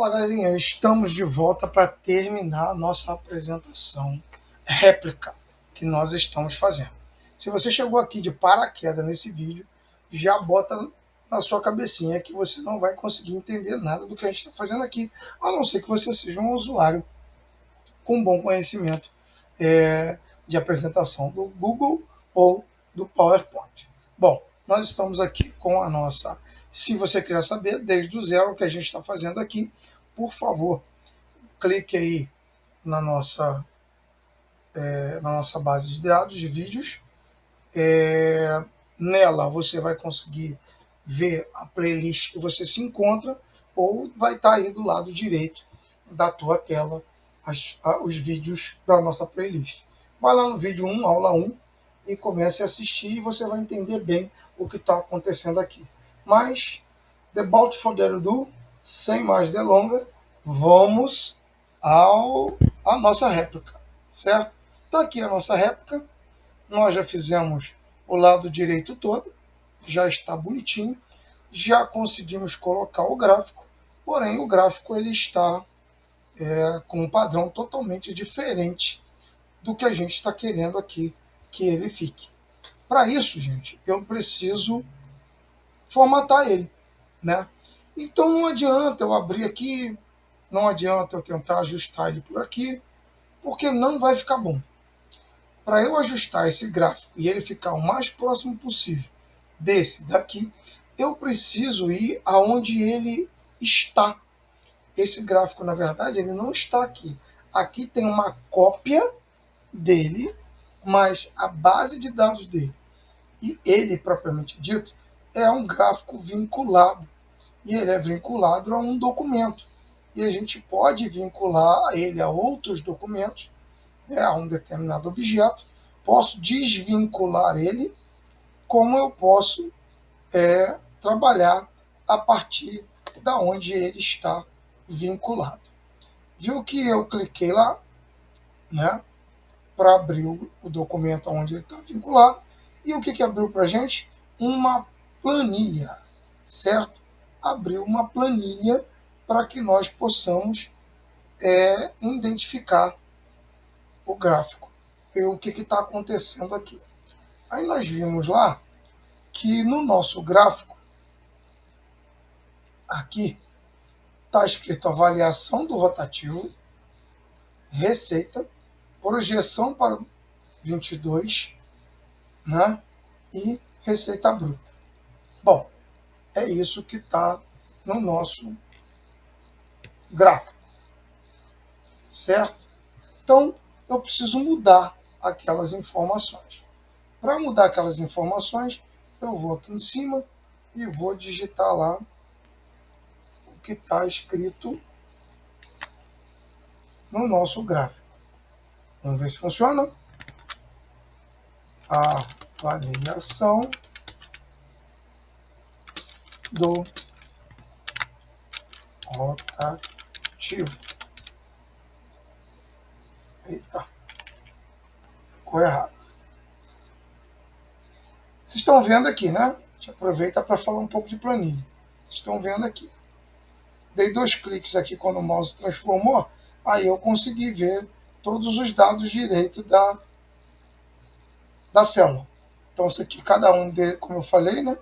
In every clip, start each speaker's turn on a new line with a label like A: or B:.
A: Fala, galerinha, estamos de volta para terminar a nossa apresentação réplica que nós estamos fazendo. Se você chegou aqui de paraquedas nesse vídeo, já bota na sua cabecinha que você não vai conseguir entender nada do que a gente está fazendo aqui, a não ser que você seja um usuário com bom conhecimento de apresentação do Google ou do PowerPoint. Bom, nós estamos aqui com a nossa... Se você quiser saber desde o zero o que a gente está fazendo aqui, por favor, clique aí na nossa base de dados de vídeos. Nela você vai conseguir ver a playlist que você se encontra, ou vai estar aí do lado direito da tua tela os vídeos da nossa playlist. Vai lá no vídeo 1, aula 1, e comece a assistir e você vai entender bem o que está acontecendo aqui. Mas, without further ado, sem mais delongas, vamos à nossa réplica, certo? Está aqui a nossa réplica, nós já fizemos o lado direito todo, já está bonitinho, já conseguimos colocar o gráfico, porém o gráfico ele está com um padrão totalmente diferente do que a gente está querendo aqui que ele fique. Para isso, gente, eu preciso formatar ele, né? Então não adianta eu abrir aqui, não adianta eu tentar ajustar ele por aqui, porque não vai ficar bom. Para eu ajustar esse gráfico e ele ficar o mais próximo possível desse daqui, eu preciso ir aonde ele está. Esse gráfico, na verdade, ele não está aqui. Aqui tem uma cópia dele, mas a base de dados dele e ele, propriamente dito, é um gráfico vinculado. E ele é vinculado a um documento. E a gente pode vincular ele a outros documentos, a um determinado objeto. Posso desvincular ele, como eu posso trabalhar a partir da onde ele está vinculado. Viu que eu cliquei lá, né, para abrir o documento onde ele está vinculado. E o que abriu para a gente? Uma planilha, certo? Abriu uma planilha para que nós possamos identificar o gráfico e o que está acontecendo aqui. Aí nós vimos lá que no nosso gráfico, aqui, está escrito avaliação do rotativo, receita, projeção para 22, né? E receita bruta. Bom, é isso que está no nosso gráfico, certo? Então, eu preciso mudar aquelas informações. Para mudar aquelas informações, eu vou aqui em cima e vou digitar lá o que está escrito no nosso gráfico. Vamos ver se funciona. Avaliação do rotativo. Eita, ficou errado. Vocês estão vendo aqui, né? A gente aproveita para falar um pouco de planilha. Vocês estão vendo aqui. Dei 2 cliques aqui quando o mouse transformou, aí eu consegui ver todos os dados direito da célula. Então, isso aqui, cada um deles, como eu falei, né,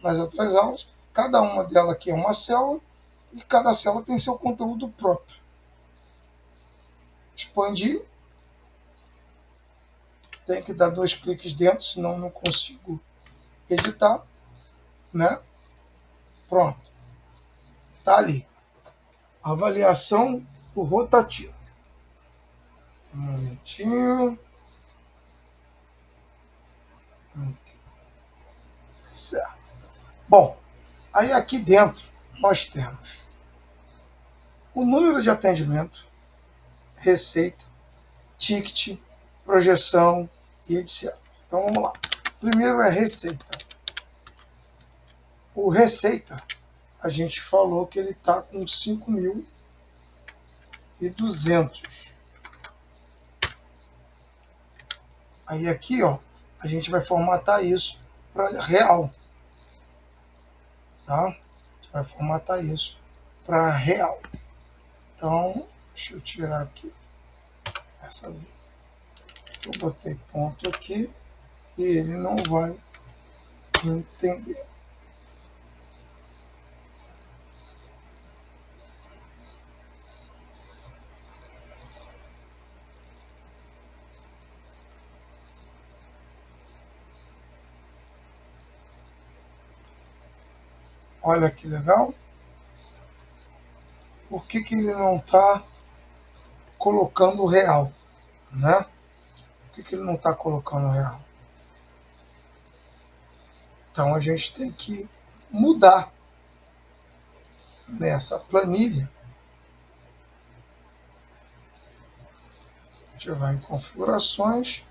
A: nas outras aulas, cada uma delas aqui é uma célula e cada célula tem seu conteúdo próprio. Expandir. Tem que dar 2 cliques dentro, senão não consigo editar, né? Pronto. Tá ali. Avaliação do rotativo. Um momentinho. Certo. Bom, aí aqui dentro nós temos o número de atendimento, receita, ticket, projeção e etc. Então vamos lá. Primeiro é receita. O receita, a gente falou que ele está com 5.200. Aí aqui, ó, a gente vai formatar isso para real. Tá? A gente vai formatar isso para real. Então, deixa eu tirar aqui essa ali. Eu botei ponto aqui e ele não vai entender. Olha que legal. Por que ele não está colocando o real, né? Por que ele não está colocando o real? Então a gente tem que mudar nessa planilha. A gente vai em configurações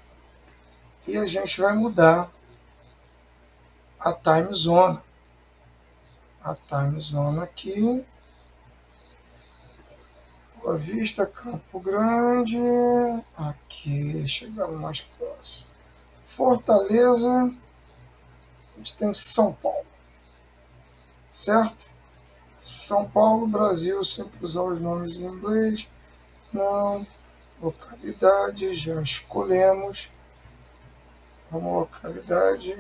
A: e a gente vai mudar a time zone. A time zone aqui, Boa Vista, Campo Grande, aqui, chegamos mais próximo. Fortaleza, a gente tem São Paulo, certo? São Paulo, Brasil, sempre usar os nomes em inglês, não, localidade, já escolhemos, vamos localidade,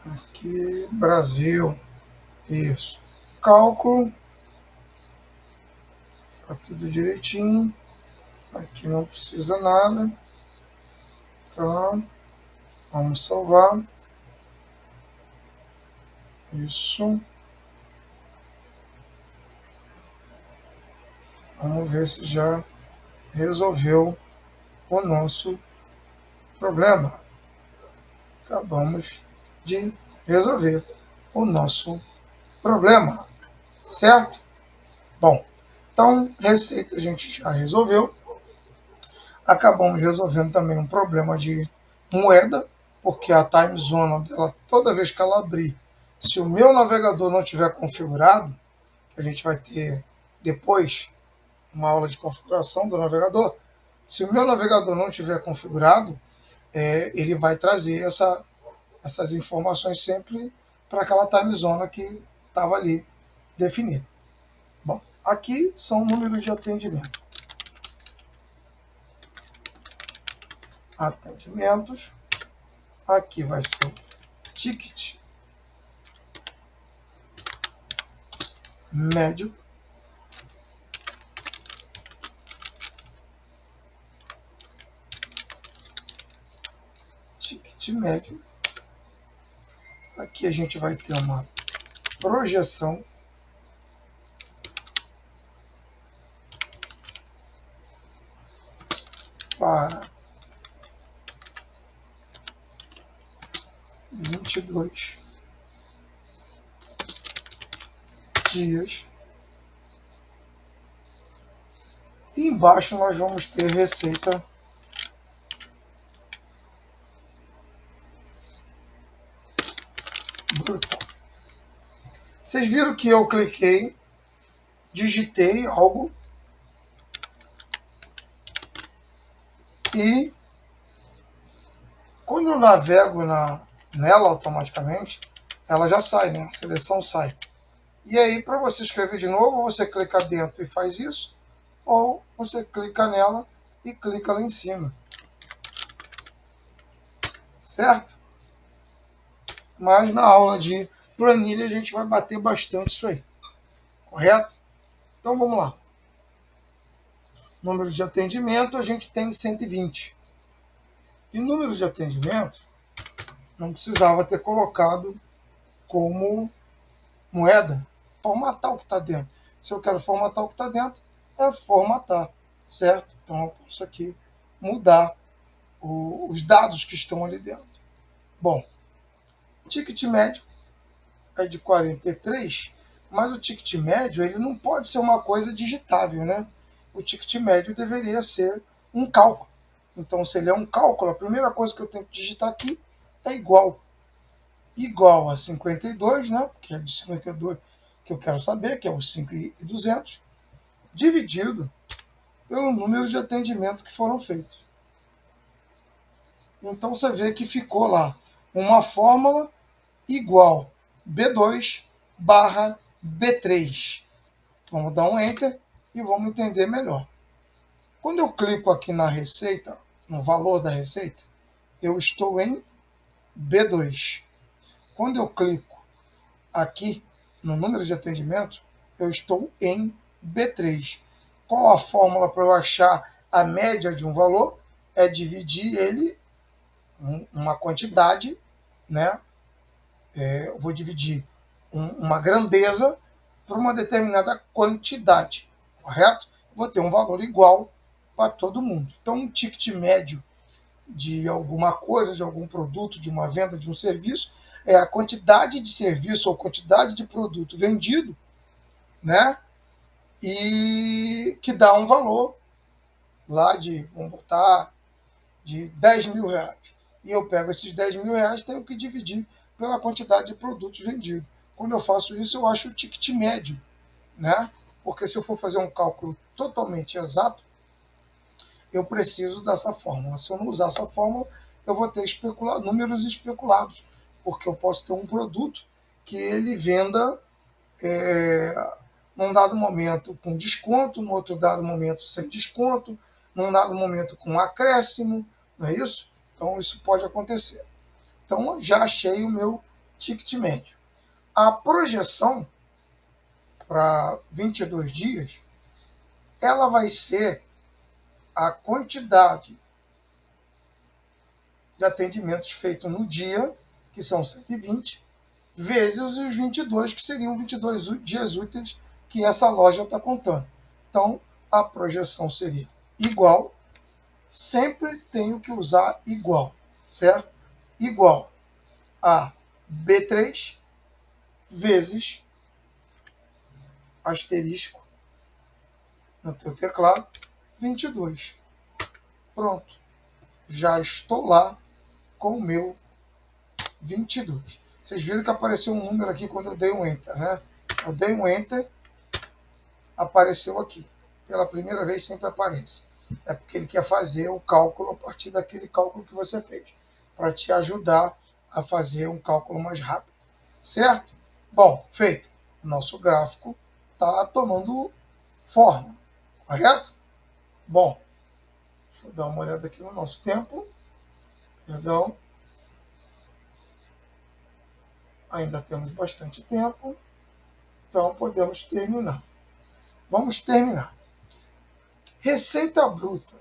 A: aqui, Brasil, isso, cálculo, tá tudo direitinho, aqui não precisa nada, então, vamos salvar, isso, vamos ver se já resolveu o nosso problema. Acabamos de resolver o nosso problema, certo? Bom, então, receita a gente já resolveu. Acabamos resolvendo também um problema de moeda, porque a time zone dela, toda vez que ela abrir, se o meu navegador não tiver configurado, que a gente vai ter depois uma aula de configuração do navegador, se o meu navegador não tiver configurado, ele vai trazer essas informações sempre para aquela time zone que estava ali definida. Bom, aqui são números de atendimento. Atendimentos. Aqui vai ser o ticket médio. Ticket médio. Aqui a gente vai ter uma projeção para 22 dias. E embaixo nós vamos ter receita bruta. Vocês viram que eu cliquei, digitei algo e quando eu navego nela automaticamente, ela já sai, né? A seleção sai. E aí, para você escrever de novo, você clica dentro e faz isso, ou você clica nela e clica lá em cima. Certo? Mas na aula de planilha a gente vai bater bastante isso aí. Correto? Então vamos lá. Número de atendimento a gente tem 120. E número de atendimento não precisava ter colocado como moeda. Formatar o que está dentro. Se eu quero formatar o que está dentro, é formatar. Certo? Então eu posso aqui mudar os dados que estão ali dentro. Bom, o ticket médio é de 43, mas o ticket médio ele não pode ser uma coisa digitável, né? O ticket médio deveria ser um cálculo. Então, se ele é um cálculo, a primeira coisa que eu tenho que digitar aqui é igual. Igual a 52, né? Que é de 52 que eu quero saber, que é os 5.200, dividido pelo número de atendimentos que foram feitos. Então, você vê que ficou lá uma fórmula igual B2 barra B3. Vamos dar um Enter e vamos entender melhor. Quando eu clico aqui na receita, no valor da receita, eu estou em B2. Quando eu clico aqui no número de atendimento, eu estou em B3. Qual a fórmula para eu achar a média de um valor? É dividir ele em uma quantidade, né? Eu vou dividir uma grandeza por uma determinada quantidade, correto? Vou ter um valor igual para todo mundo. Então, um ticket médio de alguma coisa, de algum produto, de uma venda, de um serviço, é a quantidade de serviço ou quantidade de produto vendido, né? E que dá um valor lá de, vamos botar, de 10 mil reais. E eu pego esses 10 mil reais e tenho que dividir pela quantidade de produtos vendidos. Quando eu faço isso, eu acho o ticket médio, né? Porque se eu for fazer um cálculo totalmente exato, eu preciso dessa fórmula. Se eu não usar essa fórmula, eu vou ter números especulados, porque eu posso ter um produto que ele venda num dado momento com desconto, no outro dado momento sem desconto, num dado momento com acréscimo, não é isso? Então isso pode acontecer. Então já achei o meu ticket médio. A projeção para 22 dias, ela vai ser a quantidade de atendimentos feitos no dia, que são 120, vezes os 22, que seriam 22 dias úteis que essa loja está contando. Então, a projeção seria igual, sempre tenho que usar igual, certo? Igual a B3 vezes asterisco no teu teclado 22. Pronto. Já estou lá com o meu 22. Vocês viram que apareceu um número aqui quando eu dei um Enter, né? Eu dei um Enter, apareceu aqui. Pela primeira vez sempre aparece. É porque ele quer fazer o cálculo a partir daquele cálculo que você fez, para te ajudar a fazer um cálculo mais rápido. Certo? Bom, feito. Nosso gráfico está tomando forma. Correto? Bom, deixa eu dar uma olhada aqui no nosso tempo. Perdão. Ainda temos bastante tempo. Então podemos terminar. Vamos terminar. Receita bruta.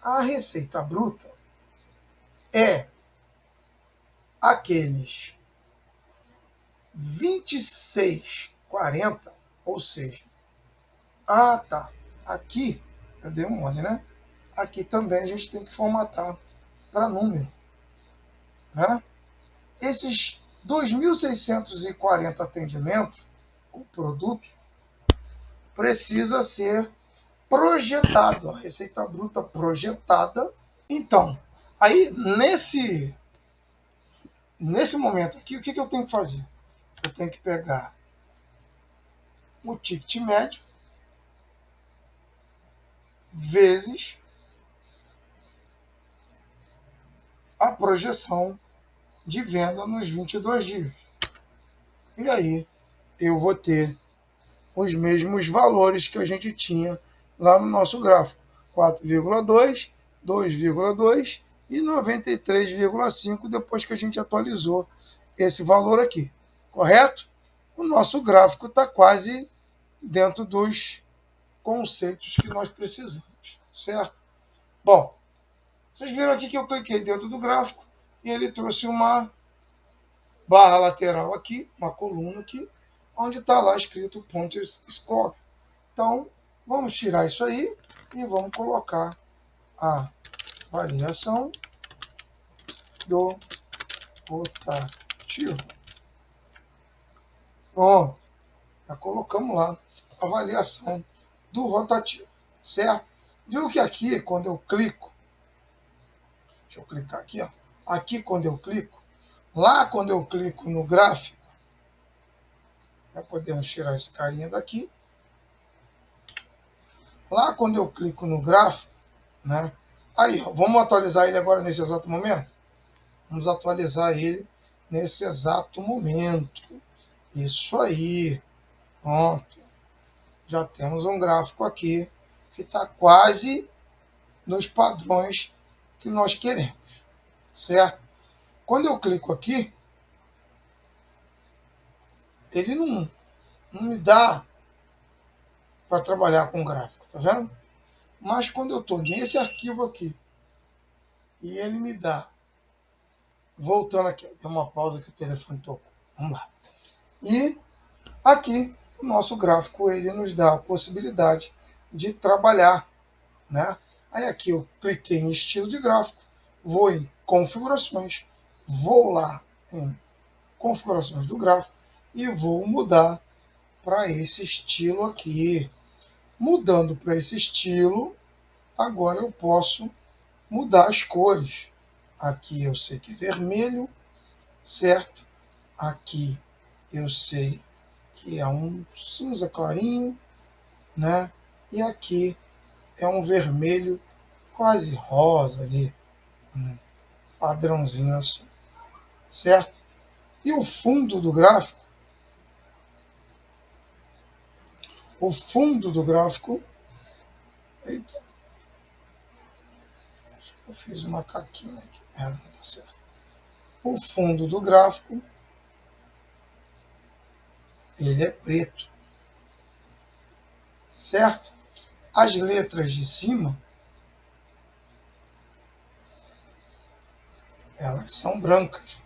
A: A receita bruta é aqueles 26,40, ou seja, tá, aqui, eu dei um mole, né? Aqui também a gente tem que formatar para número, né? Esses 2.640 atendimentos, o produto, precisa ser projetado, a receita bruta projetada. Então, aí nesse momento aqui, o que eu tenho que fazer? Eu tenho que pegar o ticket médio vezes a projeção de venda nos 22 dias. E aí eu vou ter os mesmos valores que a gente tinha lá no nosso gráfico. 4,2, 2,2 e 93,5 depois que a gente atualizou esse valor aqui. Correto? O nosso gráfico está quase dentro dos conceitos que nós precisamos. Certo? Bom, vocês viram aqui que eu cliquei dentro do gráfico e ele trouxe uma barra lateral aqui, uma coluna aqui, onde está lá escrito Pointers Score. Então, vamos tirar isso aí e vamos colocar a avaliação do rotativo. Pronto, já colocamos lá a avaliação do rotativo, certo? Viu que aqui, quando eu clico, deixa eu clicar aqui, ó. Aqui, quando eu clico, lá quando eu clico no gráfico, já podemos tirar esse carinha daqui. Lá quando eu clico no gráfico, né? Aí, vamos atualizar ele agora nesse exato momento? Vamos atualizar ele nesse exato momento. Isso aí. Pronto. já temos um gráfico aqui que está quase nos padrões que nós queremos, certo? Quando eu clico aqui, ele não me dá para trabalhar com gráfico, tá vendo? Mas quando eu estou nesse arquivo aqui e ele me dá, voltando aqui, tem uma pausa que o telefone tocou, vamos lá. E aqui o nosso gráfico ele nos dá a possibilidade de trabalhar, né? Aí aqui eu cliquei em estilo de gráfico, vou em configurações, vou lá em configurações do gráfico e vou mudar para esse estilo aqui. Mudando para esse estilo, agora eu posso mudar as cores. Aqui eu sei que é vermelho, certo? Aqui eu sei que é um cinza clarinho, né? E aqui é um vermelho quase rosa ali, um padrãozinho assim, certo? E o fundo do gráfico, eita, eu fiz uma caquinha aqui, não tá certo. O fundo do gráfico, ele é preto, certo? As letras de cima, elas são brancas.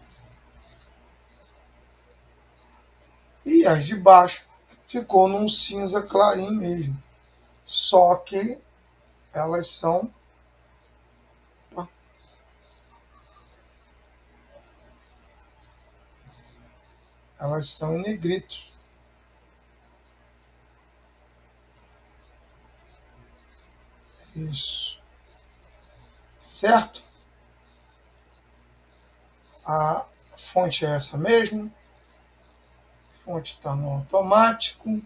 A: E as de baixo ficou num cinza clarinho mesmo. Só que elas são em negritos. Isso. Certo? A fonte é essa mesmo. A fonte está no automático.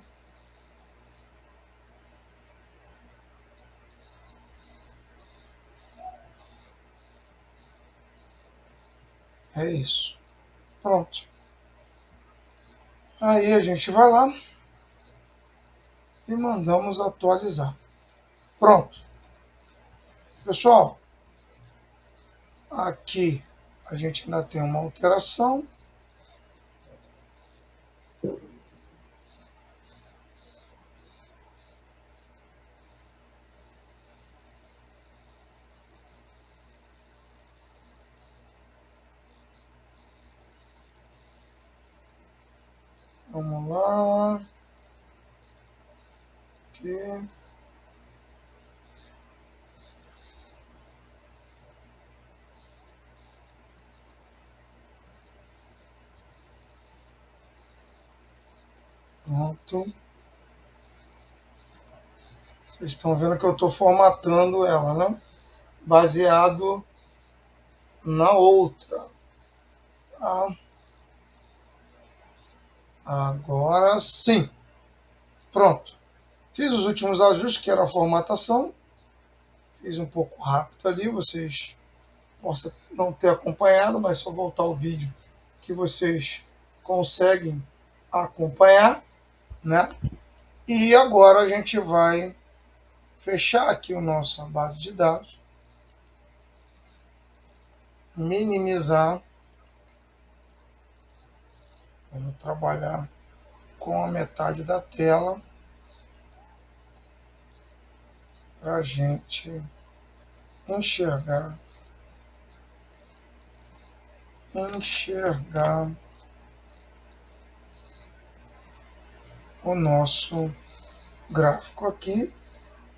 A: É isso. Pronto. Aí a gente vai lá e mandamos atualizar. Pronto. Pessoal, aqui a gente ainda tem uma alteração. Vamos lá. Aqui. Pronto. Vocês estão vendo que eu estou formatando ela, né? Baseado na outra. Tá? Agora sim. Pronto. Fiz os últimos ajustes, que era a formatação. Fiz um pouco rápido ali, vocês possam não ter acompanhado, mas só voltar o vídeo que vocês conseguem acompanhar, né? E agora a gente vai fechar aqui a nossa base de dados, minimizar, vamos trabalhar com a metade da tela para a gente enxergar o nosso gráfico aqui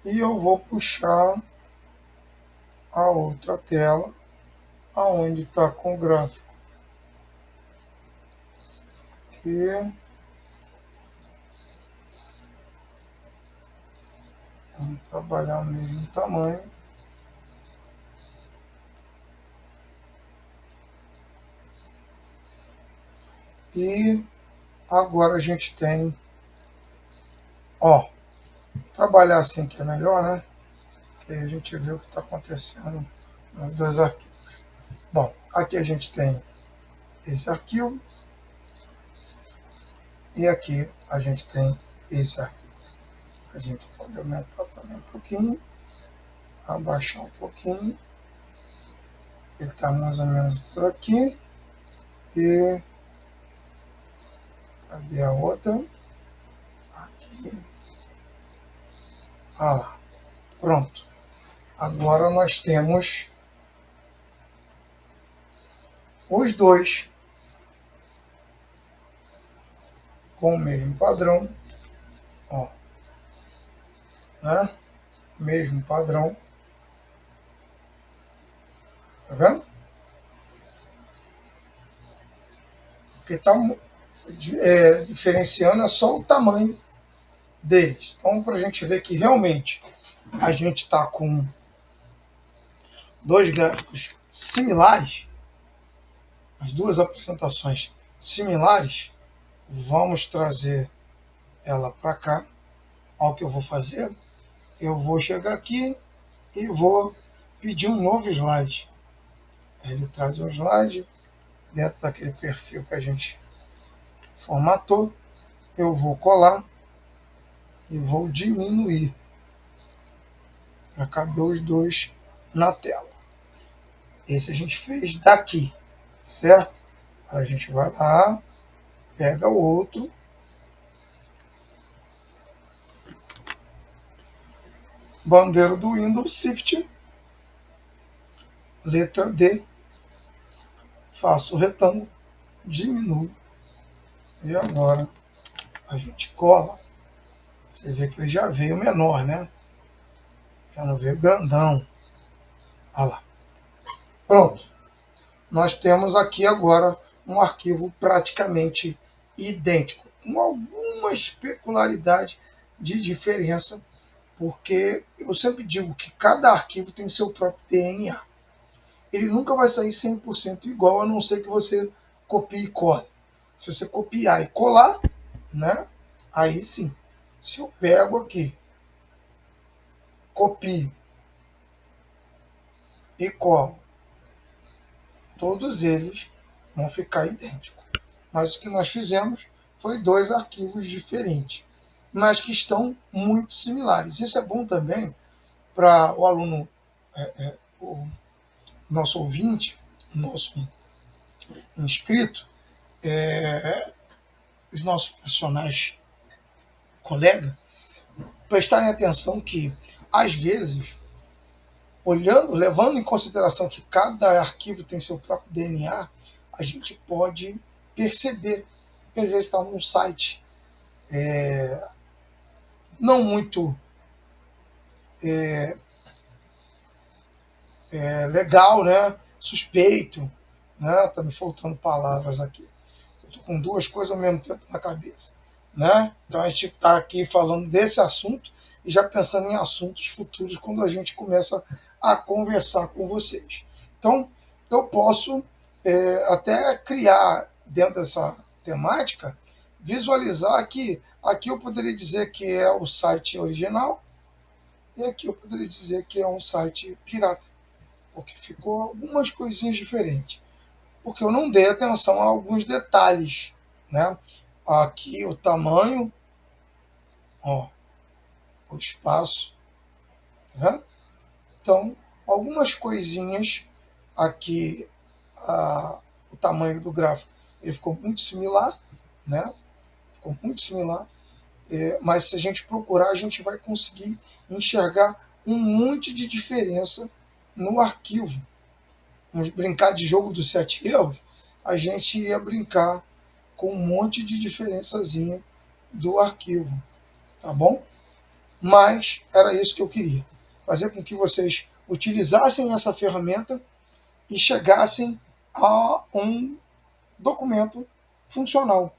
A: e eu vou puxar a outra tela aonde está com o gráfico aqui. Vamos trabalhar o mesmo tamanho. E agora a gente tem, ó, trabalhar assim que é melhor, né? Que aí a gente vê o que está acontecendo nos dois arquivos. Bom, aqui a gente tem esse arquivo e aqui a gente tem esse arquivo. A gente pode aumentar também um pouquinho, abaixar um pouquinho. Ele está mais ou menos por aqui. E cadê a outra? Aqui. Ah lá. Pronto. Agora nós temos os dois com o mesmo padrão. Ó, né? Mesmo padrão. Tá vendo? O que está diferenciando é só o tamanho deles. Então, para a gente ver que realmente a gente está com dois gráficos similares, as duas apresentações similares, vamos trazer ela para cá. Olha o que eu vou fazer. Eu vou chegar aqui e vou pedir um novo slide. Ele traz um slide dentro daquele perfil que a gente formatou. Eu vou colar e vou diminuir para caber os dois na tela. Esse a gente fez daqui, certo? A gente vai lá, pega o outro, bandeira do Windows, Shift, letra D, faço o retângulo, diminuo e agora a gente cola. Você vê que ele já veio menor, né? Já não veio grandão. Olha lá. Pronto. Nós temos aqui agora um arquivo praticamente idêntico, com alguma especularidade de diferença, porque eu sempre digo que cada arquivo tem seu próprio DNA. Ele nunca vai sair 100% igual, a não ser que você copie e cole. Se você copiar e colar, né? Aí sim. Se eu pego aqui, copio e colo, todos eles vão ficar idênticos. Mas o que nós fizemos foi dois arquivos diferentes, mas que estão muito similares. Isso é bom também para o aluno, o nosso ouvinte, o nosso inscrito, os nossos profissionais colegas, prestarem atenção que, às vezes, olhando, levando em consideração que cada arquivo tem seu próprio DNA, a gente pode perceber que às vezes está num site não muito legal, né? Suspeito, né? Tá me faltando palavras aqui. Eu tô com duas coisas ao mesmo tempo na cabeça, né? Então a gente está aqui falando desse assunto e já pensando em assuntos futuros quando a gente começa a conversar com vocês. Então eu posso até criar dentro dessa temática, visualizar que aqui eu poderia dizer que é o site original e aqui eu poderia dizer que é um site pirata, porque ficou algumas coisinhas diferentes, porque eu não dei atenção a alguns detalhes, né? Aqui o tamanho, ó, o espaço, né? Então, algumas coisinhas aqui, o tamanho do gráfico, ele ficou muito similar, né? Ficou muito similar, mas se a gente procurar, a gente vai conseguir enxergar um monte de diferença no arquivo. Vamos brincar de jogo dos 7 erros, a gente ia brincar com um monte de diferençazinha do arquivo, tá bom? Mas era isso que eu queria, fazer com que vocês utilizassem essa ferramenta e chegassem a um documento funcional,